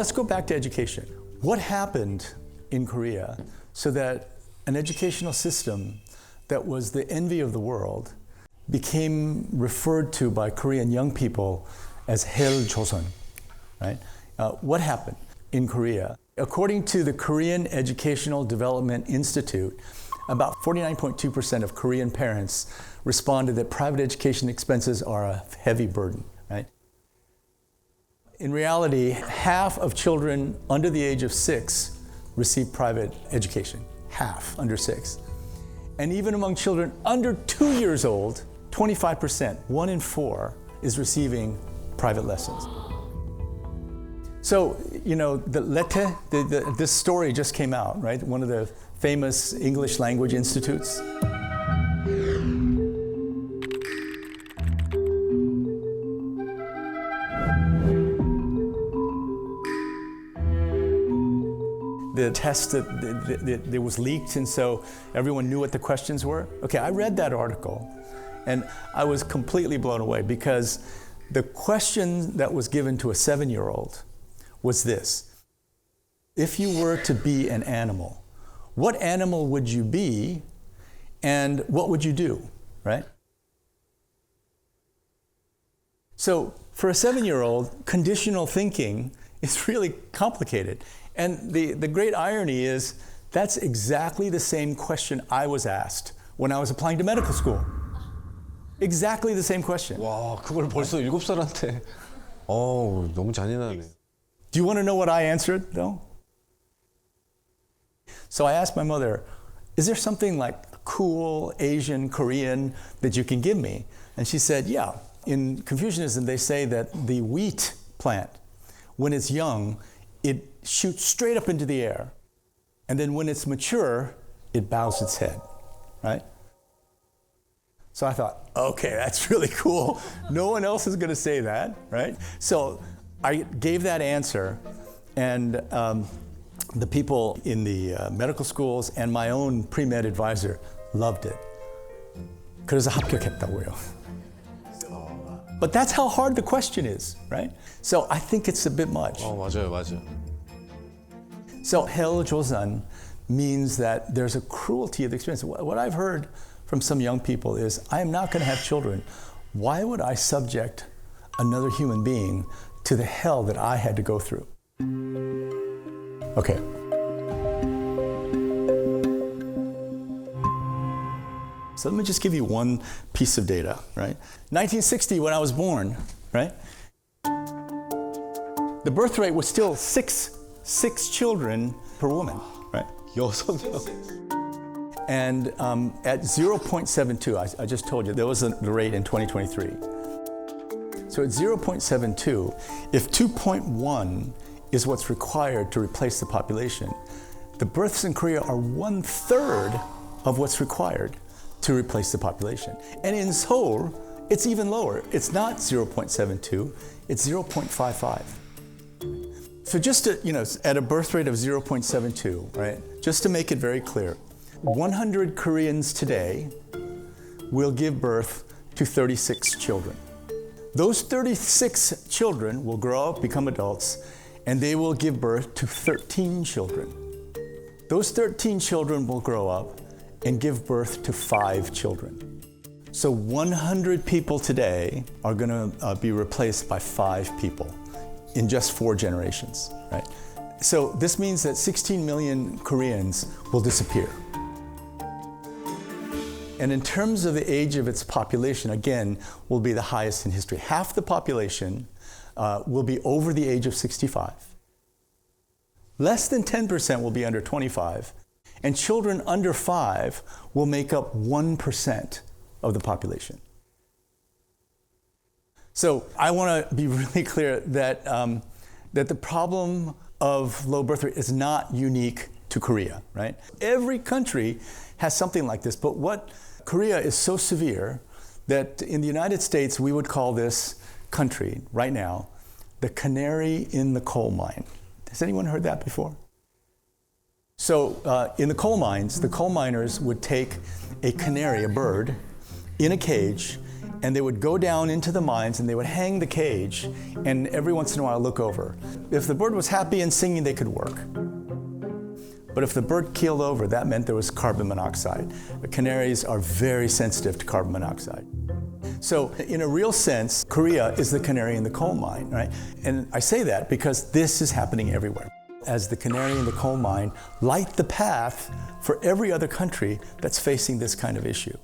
let's go back to education. What happened in Korea so that an educational system that was the envy of the world became referred to by Korean young people as Hail Joseon, right? What happened in Korea? According to the Korean Educational Development Institute, about 49.2% of Korean parents responded that private education expenses are a heavy burden, right? In reality, half of children under the age of 6 receive private education, half under 6. And even among children under 2 years old, 25%, 1 in 4, is receiving private lessons. So, you know, this story just came out, right? One of the famous English language institutes. The test that was leaked, and so everyone knew what the questions were. Okay, I read that article, and I was completely blown away because the question that was given to a 7-year-old was this: if you were to be an animal, what animal would you be, and what would you do, right? So for a 7-year-old, conditional thinking is really complicated. And the great irony is that's exactly the same question I was asked when I was applying to medical school. Exactly the same question. 와, 그걸 벌써 7살한테. 너무 잔인하네. Do you want to know what I answered, though? So I asked my mother, is there something like cool Asian, Korean that you can give me? And she said, yeah. In Confucianism, they say that the wheat plant, when it's young, it shoots straight up into the air. And then when it's mature, it bows its head, right? So I thought, okay, that's really cool. No one else is gonna say that, right? So I gave that answer, and the people in the medical schools and my own pre-med advisor loved it. 그래서 합격했다고요. But that's how hard the question is, right? So I think it's a bit much. 맞아요. So Hail Joseon means that there's a cruelty of the experience. What I've heard from some young people is, I am not going to have children. Why would I subject another human being to the hell that I had to go through? Okay. So let me just give you one piece of data, right? 1960, when I was born, right? The birth rate was still six children per woman, right? 6명. And at 0.72, I just told you, there was the rate in 2023. So at 0.72, if 2.1 is what's required to replace the population, the births in Korea are 1/3 of what's required to replace the population. And in Seoul, it's even lower. It's not 0.72, it's 0.55. So just to, at a birth rate of 0.72, right? Just to make it very clear, 100 Koreans today will give birth to 36 children. Those 36 children will grow up, become adults, and they will give birth to 13 children. Those 13 children will grow up and give birth to 5 children. So 100 people today are gonna be replaced by 5 people in just 4 generations, right? So this means that 16 million Koreans will disappear. And in terms of the age of its population, again, will be the highest in history. Half the population will be over the age of 65. Less than 10% will be under 25. And children under 5 will make up 1% of the population. So I want to be really clear that, that the problem of low birth rate is not unique to Korea, right? Every country has something like this, but what Korea is so severe that in the United States, we would call this country right now the canary in the coal mine. Has anyone heard that before? So in the coal mines, the coal miners would take a canary, a bird, in a cage, and they would go down into the mines and they would hang the cage and every once in a while look over. If the bird was happy and singing, they could work. But if the bird keeled over, that meant there was carbon monoxide. The canaries are very sensitive to carbon monoxide. So in a real sense, Korea is the canary in the coal mine, right? And I say that because this is happening everywhere. As the canary in the coal mine, light the path for every other country that's facing this kind of issue.